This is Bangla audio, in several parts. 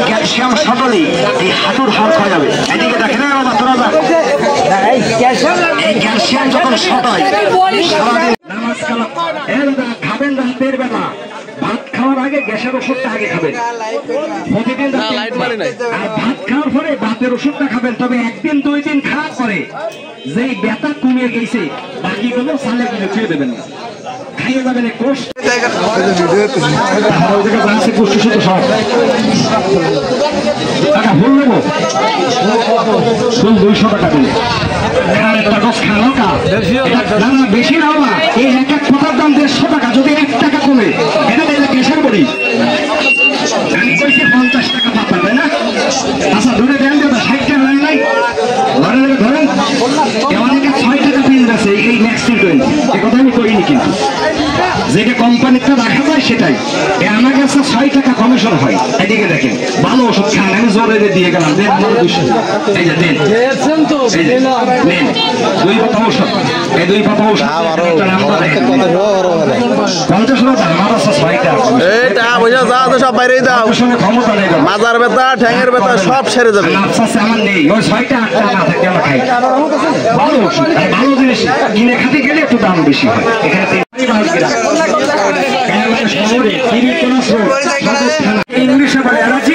ক্যালসিয়াম সকলেই এই হাঁটুর হাড় ক্ষয় যাবে। এদিকে দেখে না বাবা তোরা যা, এই ক্যালসিয়াম যখন শর্ট হয় সারাদিন নামাজ কালাম খাবেন রাতের বেলা, ভাত খাওয়ার আগে গ্যাসের ওষুধটা আগে খাবেন প্রতিদিন, আর ভাত খাওয়ার পরে ভাতের ওষুধটা খাবেন। তবে একদিন 2 দিন খাওয়ার পরে যেই ব্যথা কমে গেছে বাকিগুলো সালে গুলো খেয়ে দেবেন না, খাইয়ে যাবেন কোষ সব টাকা ভুল নেবো 200 টাকা দিলে বেশি নাও না, এই এক এক কথার দাম 150 টাকা। যদি 1 টাকা কমে এটা দিলে কিসের বলি আমি কইছি 50 টাকা পাতা, তাই না? আচ্ছা ধরে দেন দাদা 60 টাকা নেয় নাই ধরেন অনেকে 6 টাকা পিন আছে এই ম্যাক্সিম 20, এ কথা আমি করিনি। কিন্তু যেটা কোম্পানিটা রাখা যায় সেটাই আমার কাছে 6 টাকা কমিশন হয়। এদিকে দেখেন ভালো ওষুধ খান, আমি জোরে দিয়ে গেলাম দেন আমার 200, এই যে দেন 2 পাতা ওষুধ, এই 2 পাতা ওষুধ 50 টাকা আমার আছে 6 টাকা এটা বুঝা যা তো সব বাইরে দাও, ক্ষমতা নেই, মাজার ব্যথা ঠ্যাঙের ব্যথা সব সেরে যাবে। আমার নেই ওই 6 টাকা 8 টাকা না থাকে আমরা খাই ভালো ওষুধ। ভালো জিনিস কিনে খাতে গেলে একটু দাম বেশি হয়। এখানে ইংলিশে বলে অ্যালার্জি,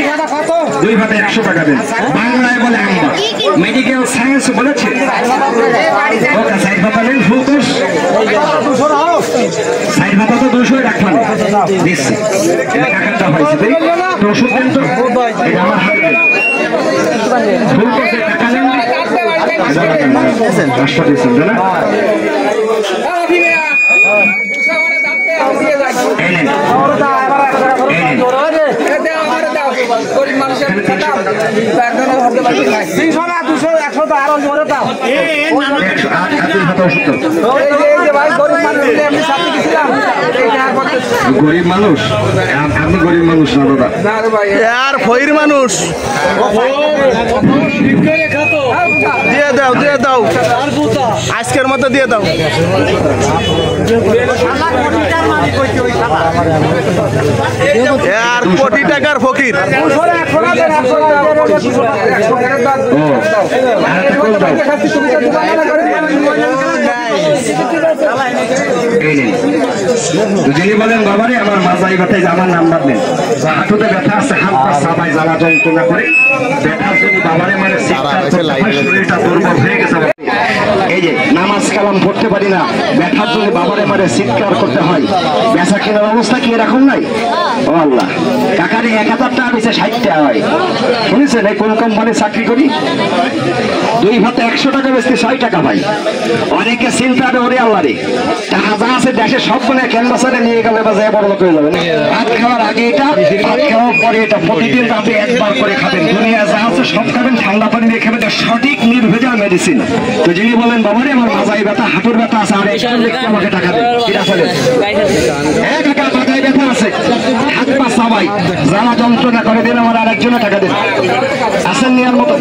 2 ভাতে 100 টাকা দেন, বাংলায় বলে আমরা মেডিকেল সায়েন্স বলেছে সাইড ভাতা নেন ফুল কোর্স, সাইড ভাতা তো 200 রাখবেন দিচ্ছি টাকাটা হয়েছে ওষুধ দেন তো এটা আমার হাতে ফুল কোর্সে টাকা নেন রাস্তা দিচ্ছেন না গরিব মানুষ, আপনি গরিব মানুষ না দাদা আর ফইর মানুষ, দিয়ে দাও দিয়ে দাও আজকের মতো দিয়ে দাও। আর কোটি টাকার ফকির যিনি বলেন বাবারে আমার মাজাই ব্যথায় আমার নাম্বার নেন, হাঁটুতে ব্যথা আছে, হাত পা সাবাই জ্বালা যন্ত্রণা করে ব্যথা যদি বাবারে মানে শরীরটা দুর্বল হয়ে গেছে, এই যে নামাজ কালাম পড়তে পারি না ব্যথার জন্য বাবারে মারে চিৎকার করতে হয়, বেচা কেনার অবস্থা কি এরকম নাই? ও আল্লাহ, কাকারে 1000 টাকা বেচে 60 টাকা হয়, শুনেছেন? এই কোন কোম্পানি চাকরি করি 2 ভাতে 100 টাকা বেচতে 6 টাকা পাই। অনেকে চিন্তা ওরে আল্লাহ রে টাকা যা আছে দেশে সব মানে ক্যানভাসারে নিয়ে গেলে বা যায় বড় লোক হয়ে যাবে। ভাত খাওয়ার আগে এটা, ভাত খাওয়ার পরে এটা, প্রতিদিন রাতে একবার করে খাবেন। দুনিয়া যা আছে সব খাবেন, ঠান্ডা পানি দিয়ে খাবেন, সঠিক নির্ভেজাল মেডিসিন। তো যিনি বলেন বাবারে আমার মাজায় ব্যথা হাঁটুর ব্যথা আছে আর আমাকে টাকা দেন, এটা বলেন হ্যাঁ কাকা মাথায় ব্যথা আছে হাত পা সাবাই জ্বালা যন্ত্রণা করে দিন, আমার আর একজনে টাকা দেন, আসেন নেওয়ার মতো।